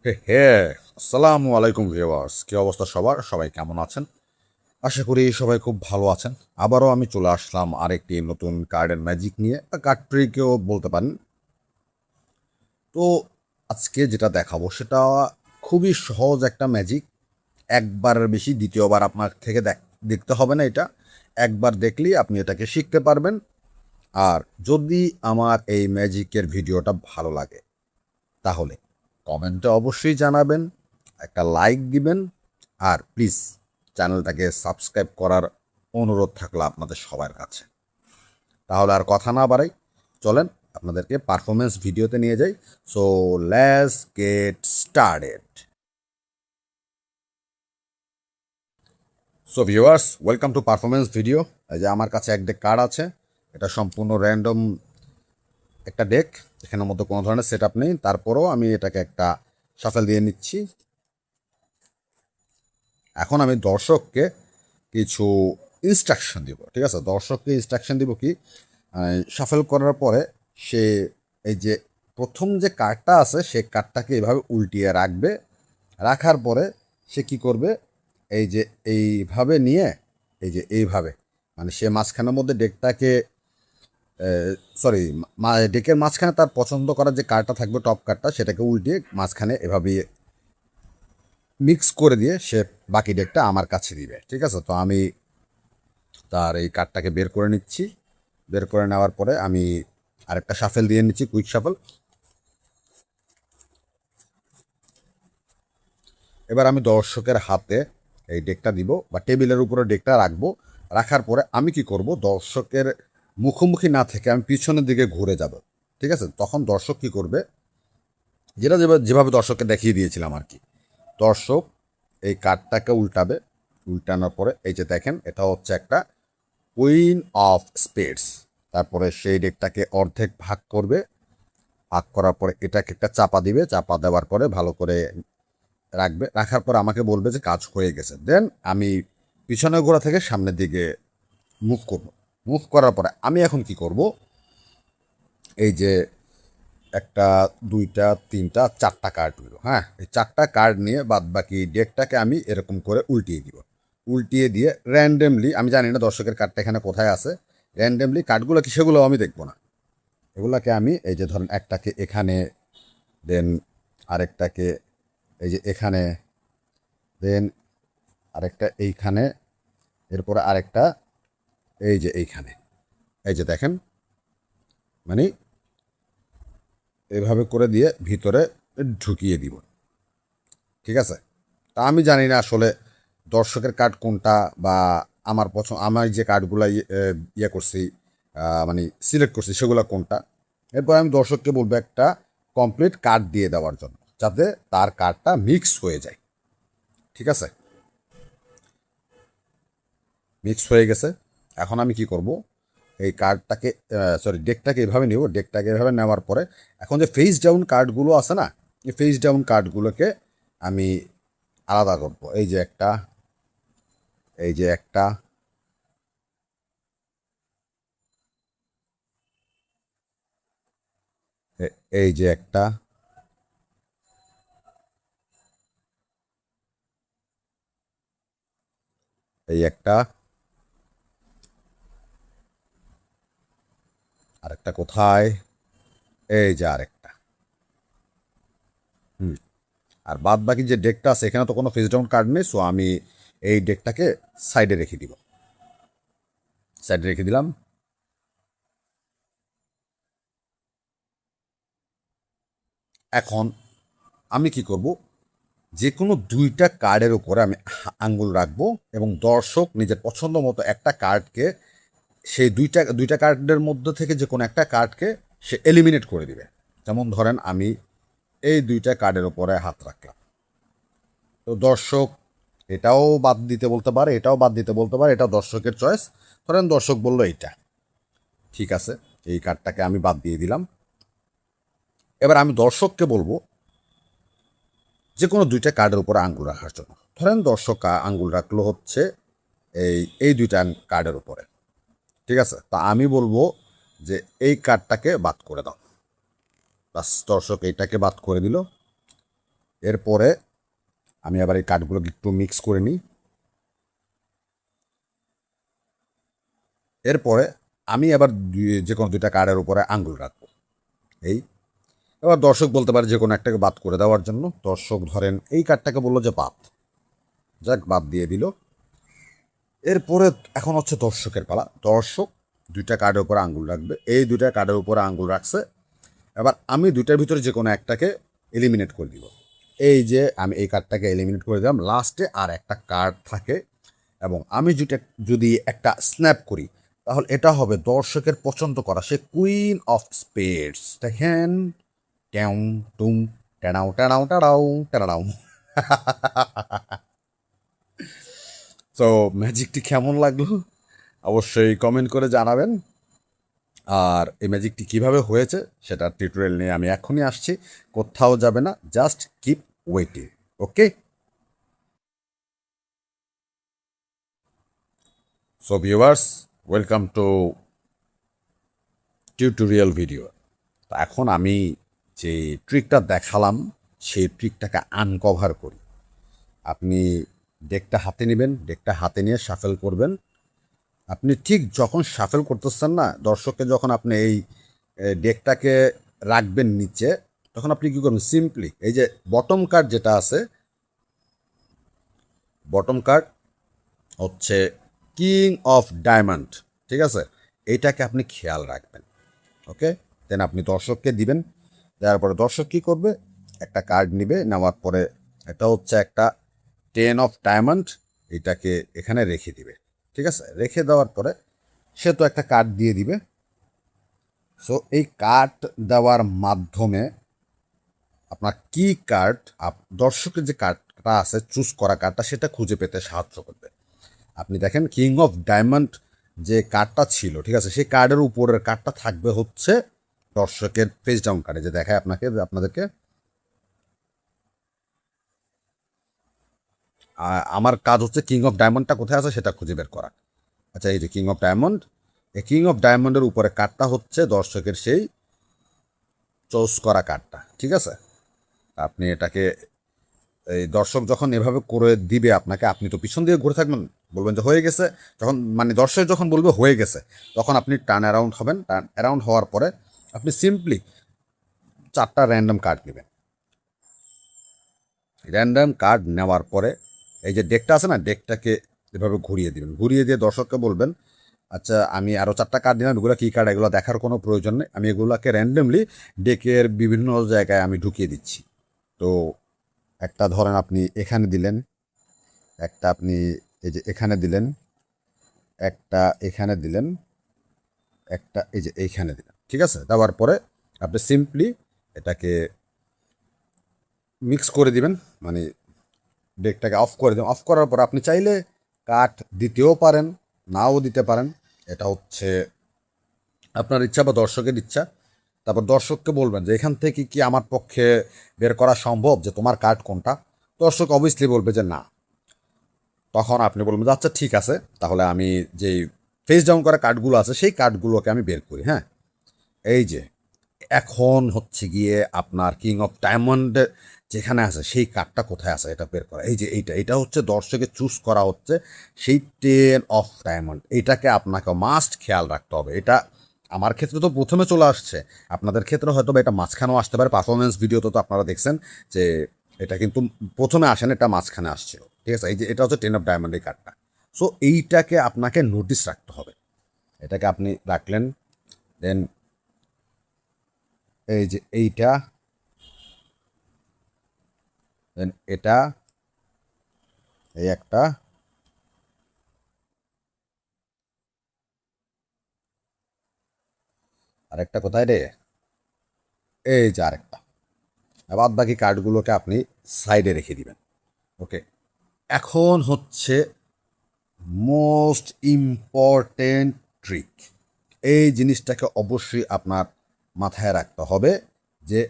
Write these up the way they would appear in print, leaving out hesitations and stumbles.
হে হে আসসালামু আলাইকুম ভিউয়ার্স, কি অবস্থা সবার? সবাই কেমন আছেন? আশা করি সবাই খুব ভালো আছেন। আবারও আমি চলে আসলাম আরেকটি নতুন কার্ডের ম্যাজিক নিয়ে, বা কার্ড ট্রিকেও বলতে পারেন। তো আজকে যেটা দেখাবো সেটা খুবই সহজ একটা ম্যাজিক। একবারের বেশি দ্বিতীয়বার আপনার থেকে দেখতে হবে না। এটা একবার দেখলেই আপনি এটাকে শিখতে পারবেন। আর যদি আমার এই ম্যাজিকের ভিডিওটা ভালো লাগে তাহলে কমেন্টে অবশ্যই জানাবেন, একটা লাইক দিবেন, আর প্লিজ চ্যানেলটাকে সাবস্ক্রাইব করার অনুরোধ থাকলো আপনাদের সবার কাছে। তাহলে আর কথা না বাড়াই, চলেন আপনাদেরকে পারফরমেন্স ভিডিওতে নিয়ে যাই। So let's get started. So viewers, welcome to performance video. এই যে আমার কাছে এক ডেক কার্ড আছে। এটা সম্পূর্ণ র্যান্ডম একটা ডেক, এখানের মধ্যে কোনো ধরনের সেট আপ নেই। তারপরেও আমি এটাকে একটা শাফেল দিয়ে নিচ্ছি। এখন আমি দর্শককে কিছু ইনস্ট্রাকশন দিব। ঠিক আছে, দর্শককে ইনস্ট্রাকশন দিব কি, শাফেল করার পরে সে এই যে প্রথম যে কার্ডটা আছে সে কার্ডটাকে এইভাবে উল্টিয়ে রাখবে। রাখার পরে সে কি করবে, এই যে এইভাবে নিয়ে, এই যে এইভাবে, মানে সে মাঝখানের মধ্যে ডেকটাকে, সরি, ডেকের মাঝখানে তার পছন্দ করার যে কার্ডটা থাকবে, টপ কার্ডটা, সেটাকে উল্টিয়ে মাঝখানে এভাবে মিক্স করে দিয়ে সে বাকি ডেকটা আমার কাছে দিবে। ঠিক আছে, তো আমি তার এই কার্ডটাকে বের করে নিচ্ছি। বের করে নেওয়ার পরে আমি আরেকটা শাফেল দিয়ে নিচ্ছি, কুইক শাফেল। এবার আমি দর্শকের হাতে এই ডেকটা দিব, বা টেবিলের উপরে ডেকটা রাখবো। রাখার পরে আমি কি করব, দর্শকের মুখোমুখি না থেকে আমি পিছনের দিকে ঘুরে যাব। ঠিক আছে, তখন দর্শক কি করবে, যেটা যেভাবে দর্শককে দেখিয়ে দিয়েছিলাম আর কি। দর্শক এই কার্ডটাকে উল্টাবে। উল্টানোর পরে এই যে দেখেন, এটা হচ্ছে একটা কুইন অফ স্পেডস। তারপরে সেই ডেকটাকে অর্ধেক ভাগ করবে। ভাগ করার পরে এটাকে একটা চাপা দিবে। চাপা দেওয়ার পরে ভালো করে রাখবে। রাখার পর আমাকে বলবে যে কাজ হয়ে গেছে। দেন আমি পিছনের গোড়া থেকে সামনের দিকে মুভ করব। মুভ করার পরে আমি এখন কি করব, এই যে একটা, দুইটা, তিনটা, চারটা কার্ড নিল। হ্যাঁ, এই চারটা কার্ড নিয়ে বাদ বাকি ডেকটাকে আমি এরকম করে উল্টিয়ে দিব। উল্টিয়ে দিয়ে র্যান্ডমলি, আমি জানি না দর্শকের কার্ডটা এখানে কোথায় আছে, র্যান্ডমলি কার্ডগুলো কি সেগুলো আমি দেখবো না। এগুলাকে আমি এই যে ধরেন একটাকে এখানে, দেন আরেকটাকে এই যে এখানে, দেন আরেকটা এইখানে, এরপরে আরেকটা এই যে এইখানে। এই যে দেখেন, মানে এইভাবে করে দিয়ে ভিতরে ঢুকিয়ে দিব। ঠিক আছে, তা আমি জানি না আসলে দর্শকের কার্ড কোনটা, বা আমার পছন্দ, আমার যে কার্ডগুলো ইয়ে করছি, মানে সিলেক্ট করছি সেগুলো কোনটা। এরপর আমি দর্শককে বলবো একটা কমপ্লিট কার্ড দিয়ে দেওয়ার জন্য, যাতে তার কার্ডটা মিক্স হয়ে যায়। ঠিক আছে, মিক্স হয়ে গেছে। এখন আমি কি করব, এই কার্ডটাকে, সরি, ডেকটাকে এভাবে নিব। ডেকটাকে এভাবে নেওয়ার পরে এখন যে ফেস ডাউন কার্ডগুলো আছে না, এই ফেস ডাউন কার্ডগুলোকে আমি আলাদা করব। এই যে একটা, এই যে একটা, এই যে একটা, এই একটা, আরেকটা কোথায়, এই যে আরেকটা। হুম, আর বাদ বাকি যে ডেকটা আছে এখানে তো কোনো ফেস ডাউন কার্ড নেই, সো আমি এই ডেকটাকে সাইডে রেখে দিব। সাইডে রেখে দিলাম। এখন আমি কি করব, যে কোনো দুইটা কার্ডের উপরে আমি আঙ্গুল রাখবো, এবং দর্শক নিজের পছন্দ মতো একটা কার্ডকে, সেই দুইটা দুইটা কার্ডের মধ্যে থেকে যে কোনো একটা কার্ডকে সে এলিমিনেট করে দিবে। যেমন ধরেন আমি এই দুইটা কার্ডের উপরে হাত রাখলাম, তো দর্শক এটাও বাদ দিতে বলতে পারে, এটাও বাদ দিতে বলতে পারে, এটা দর্শকের চয়েস। ধরেন দর্শক বললো এইটা, ঠিক আছে, এই কার্ডটাকে আমি বাদ দিয়ে দিলাম। এবার আমি দর্শককে বলবো যে কোনো দুইটা কার্ডের উপরে আঙ্গুল রাখার জন্য। ধরেন দর্শক আঙ্গুল রাখলো হচ্ছে এই এই দুইটা কার্ডের উপরে। ঠিক আছে, তা আমি বলবো যে এই কার্ডটাকে বাদ করে দাও। বাস, দর্শক এইটাকে বাদ করে দিল। এরপরে আমি আবার এই কার্ডগুলোকে একটু মিক্স করে নিই। এরপরে আমি আবার যে কোনো দুইটা কার্ডের উপরে আঙ্গুল রাখবো। এই এবার দর্শক বলতে পারে যে কোনো একটাকে বাদ করে দেওয়ার জন্য। দর্শক ধরেন এই কার্ডটাকে বললো যে বাদ, যাক বাদ দিয়ে দিল। এরপরে এখন হচ্ছে দর্শকের পালা। দর্শক দুইটা কার্ডের উপরে আঙ্গুল রাখবে, এই দুইটা কার্ডের উপরে আঙ্গুল রাখছে। এবার আমি দুইটার ভিতরে যে কোনো একটাকে এলিমিনেট করে দিব। এই যে আমি এই কার্ডটাকে এলিমিনেট করে দিলাম, লাস্টে আর একটা কার্ড থাকে এবং আমি যদি একটা স্ন্যাপ করি তাহলে এটা হবে দর্শকের পছন্দ করা সে কুইন অফ স্পেডস। দেখেন, ট্যাও টুম টেনাও টেনাও টেনাও টেনাও। তো ম্যাজিকটি কেমন লাগলো অবশ্যই কমেন্ট করে জানাবেন। আর এই ম্যাজিকটি কিভাবে হয়েছে সেটার টিউটোরিয়াল নিয়ে আমি এখনই আসছি, কোথাও যাবে না, just keep waiting. Okay, so viewers, welcome to tutorial video. তো এখন আমি যে ট্রিকটা দেখালাম সেই ট্রিকটাকে আনকভার করি। আপনি ডেকটা হাতে নেবেন, ডেকটা হাতে নিয়ে শাফেল করবেন। আপনি ঠিক যখন শাফেল করতেছেন না, দর্শককে যখন আপনি এই ডেকটাকে রাখবেন নিচে, তখন আপনি কী করবেন, সিম্পলি এই যে বটম কার্ড যেটা আছে, বটম কার্ড হচ্ছে কিং অফ ডায়মন্ড, ঠিক আছে, এইটাকে আপনি খেয়াল রাখবেন। ওকে, দেন আপনি দর্শককে দিবেন। দেওয়ার পরে দর্শক কী করবে, একটা কার্ড নিবে, নেওয়ার পরে এটা হচ্ছে একটা 10 অফ ডায়মন্ড, এটাকে এখানে রেখে দিবে। ঠিক আছে, রেখে দেওয়ার পরে সে তো একটা কার্ড দিয়ে দিবে। সো এই কার্ড দেওয়ার মাধ্যমে আপনার কি কার্ড, দর্শকের যে কার্ডটা আছে চুজ করা কার্ডটা, সেটা খুঁজে পেতে সাহায্য করবে। আপনি দেখেন কিং অফ ডায়মন্ড যে কার্ডটা ছিল, ঠিক আছে, সেই কার্ডের উপরের কার্ডটা থাকবে হচ্ছে দর্শকের ফেস ডাউন কার্ডে, যে দেখায় আপনাদেরকে। আমার কাজ হচ্ছে কিং অফ ডায়মন্ডটা কোথায় আছে সেটা খুঁজে বের করা। আচ্ছা, এই যে কিং অফ ডায়মন্ড, এই কিং অফ ডায়মন্ডের উপরে কার্ডটা হচ্ছে দর্শকের সেই চুজ করা কার্ডটা। ঠিক আছে, আপনি এটাকে এই দর্শক যখন এভাবে করে দিবে আপনাকে, আপনি তো পিছন দিয়ে ঘুরে থাকবেন, বলবেন যে হয়ে গেছে। যখন মানে দর্শক যখন বলবে হয়ে গেছে, তখন আপনি টার্ন অ্যারাউন্ড হবেন। টার্ন অ্যারাউন্ড হওয়ার পরে আপনি সিম্পলি 4টা র্যান্ডম কার্ড নেবেন। র্যান্ডম কার্ড নেওয়ার পরে এই যে ডেকটা আছে না, ডেকটাকে এভাবে ঘুরিয়ে দিবেন। ঘুরিয়ে দিয়ে দর্শককে বলবেন, আচ্ছা আমি আরও 4টা কার্ড নিলাম, এগুলো কী কার্ড, এগুলো দেখার কোনো প্রয়োজন নেই, আমি এগুলোকে র্যান্ডমলি ডেকের বিভিন্ন জায়গায় আমি ঢুকিয়ে দিচ্ছি। তো একটা ধরেন আপনি এখানে দিলেন, একটা আপনি এই যে এখানে দিলেন, একটা এখানে দিলেন, একটা এই যে এইখানে দিলেন। ঠিক আছে, দেওয়ার পরে আপনি সিম্পলি এটাকে মিক্স করে দিবেন, মানে ডেকটাকে অফ করে দেবেন। অফ করার পর আপনি চাইলে কাঠ দিতেও পারেন, নাও দিতে পারেন, এটা হচ্ছে আপনার ইচ্ছা বা দর্শকের ইচ্ছা। তারপর দর্শককে বলবেন যে এখান থেকে কি আমার পক্ষে বের করা সম্ভব, যে তোমার কার্ড কোনটা। দর্শক অবভিয়াসলি বলবে যে না। তখন আপনি বলবেন যে আচ্ছা ঠিক আছে, তাহলে আমি যেই ফেস ডাউন করা কার্ডগুলো আছে সেই কার্ডগুলোকে আমি বের করি। হ্যাঁ, এই যে এখন হচ্ছে গিয়ে আপনার কিং অফ ডায়মন্ড যেখানে আছে সেই কার্ডটা কোথায় আছে এটা বের করা। এই যে এইটা হচ্ছে দর্শকে চুজ করা হচ্ছে সেই 10 অফ ডায়মন্ড। এইটাকে আপনাকে মাস্ট খেয়াল রাখতে হবে। এটা আমার ক্ষেত্রে তো প্রথমে চলে আসছে, আপনাদের ক্ষেত্রে হয়তো বা এটা মাঝখানেও আসতে পারে। পারফরমেন্স ভিডিওতে তো আপনারা দেখছেন যে এটা কিন্তু প্রথমে আসেন, এটা মাঝখানে আসছিল। ঠিক আছে, এই যে এটা হচ্ছে 10 অফ ডায়মন্ড এই কার্ডটা। সো এইটাকে আপনাকে নোটিস রাখতে হবে। এটাকে আপনি রাখলেন, দেন এই যে এইটা, দেন এটা, এই একটা, আরেকটা কোথায় রে, এই যে আরেকটা। বাদ বাকি কার্ডগুলোকে আপনি সাইডে রেখে দিবেন। ওকে, এখন হচ্ছে মোস্ট ইম্পর্টেন্ট ট্রিক। এই জিনিসটাকে অবশ্যই আপনার মাথায় রাখতে হবে যে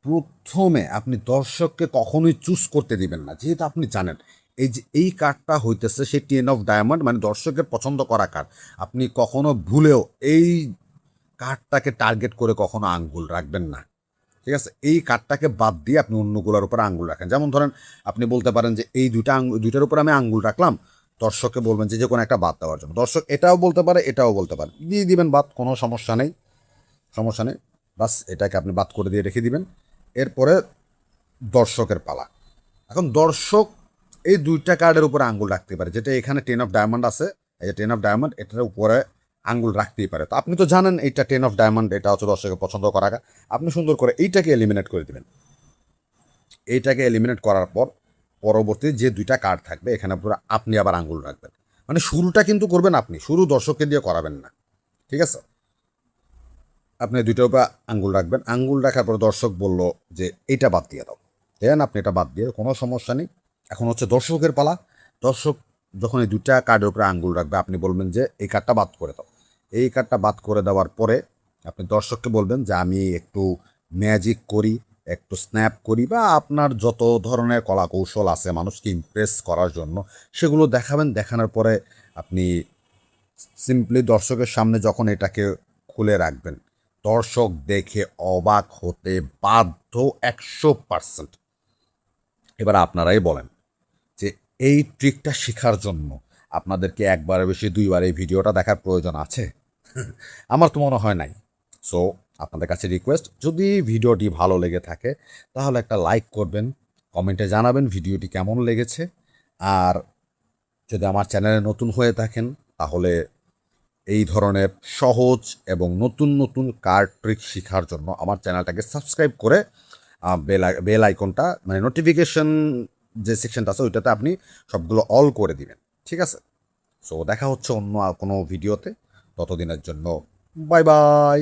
প্রথমে আপনি দর্শককে কখনোই চুজ করতে দিবেন না। যেহেতু আপনি জানেন এই যে এই কার্ডটা হইতেছে সেই 10 অফ ডায়মন্ড, মানে দর্শকের পছন্দ করা কার্ড, আপনি কখনো ভুলেও এই কার্ডটাকে টার্গেট করে কখনো আঙ্গুল রাখবেন না। ঠিক আছে, এই কার্ডটাকে বাদ দিয়ে আপনি অন্যগুলোর উপর আঙ্গুল রাখেন। যেমন ধরেন আপনি বলতে পারেন যে এই দুইটার উপর আমি আঙ্গুল রাখলাম, দর্শককে বলবেন যে কোনো একটা বাদ দেওয়ার জন্য। দর্শক এটাও বলতে পারে, এটাও বলতে পারে, দিয়ে দিবেন বাদ, কোনো সমস্যা নেই, সমস্যা নেই। বাস এটাকে আপনি বাদ করে দিয়ে রেখে দিবেন। এরপরে দর্শকের পালা। এখন দর্শক এই দুইটা কার্ডের উপরে আঙ্গুল রাখতে পারে, যেটা এখানে 10 অফ ডায়মন্ড আছে, এই যে 10 অফ ডায়মন্ড, এটার উপরে আঙ্গুল রাখতেই পারে। তো আপনি তো জানেন এইটা 10 অফ ডায়মন্ড, এটা হচ্ছে দর্শকের পছন্দ করা। আপনি সুন্দর করে এইটাকে এলিমিনেট করে দিবেন। এইটাকে এলিমিনেট করার পর পরবর্তী যে দুইটা কার্ড থাকবে এখানে পুরো আপনি আবার আঙ্গুল রাখবেন। মানে শুরুটা কিন্তু করবেন আপনি, শুরু দর্শককে দিয়ে করাবেন না, ঠিক আছে? আপনি দুইটার উপর আঙ্গুল রাখবেন। আঙ্গুল রাখার পর দর্শক বলল যে এইটা বাদ দিয়ে দাও, দেন আপনি এটা বাদ দিয়ে, কোনো সমস্যা নেই। এখন হচ্ছে দর্শকের পালা। দর্শক যখন এই দুইটা কার্ডের উপরে আঙ্গুল রাখবে, আপনি বলবেন যে এই কার্ডটা বাদ করে দাও। এই কার্ডটা বাদ করে দেওয়ার পরে আপনি দর্শককে বলবেন যে আমি একটু ম্যাজিক করি, একটু স্ন্যাপ করি, বা আপনার যত ধরনের কলা কৌশল আছে মানুষকে ইমপ্রেস করার জন্য সেগুলো দেখাবেন। দেখানোর পরে আপনি সিম্পলি দর্শকের সামনে যখন এটাকে খুলে রাখবেন, দর্শক দেখে অবাক হতে বাধ্য 100%। এবার আপনারাই বলেন যে এই ট্রিকটা শেখার জন্য আপনাদেরকে একবারের বেশি দুইবার এই ভিডিওটা দেখার প্রয়োজন আছে? আমার তো মনে হয় নাই। সো আপনাদের কাছে রিকোয়েস্ট, যদি ভিডিওটি ভালো লেগে থাকে তাহলে একটা লাইক করবেন, কমেন্টে জানাবেন ভিডিওটি কেমন লেগেছে। আর যদি আমার চ্যানেলে নতুন হয়ে থাকেন তাহলে এই ধরনের সহজ এবং নতুন নতুন কার্ড ট্রিক শেখার জন্য আমার চ্যানেলটাকে সাবস্ক্রাইব করে বেল আইকনটা, মানে নোটিফিকেশন যে সেকশনটা আছে ওইটাতে আপনি সবগুলো অল করে দিবেন, ঠিক আছে? সো দেখা হচ্ছে অন্য কোনো ভিডিওতে। ততদিনের জন্য বাই বাই।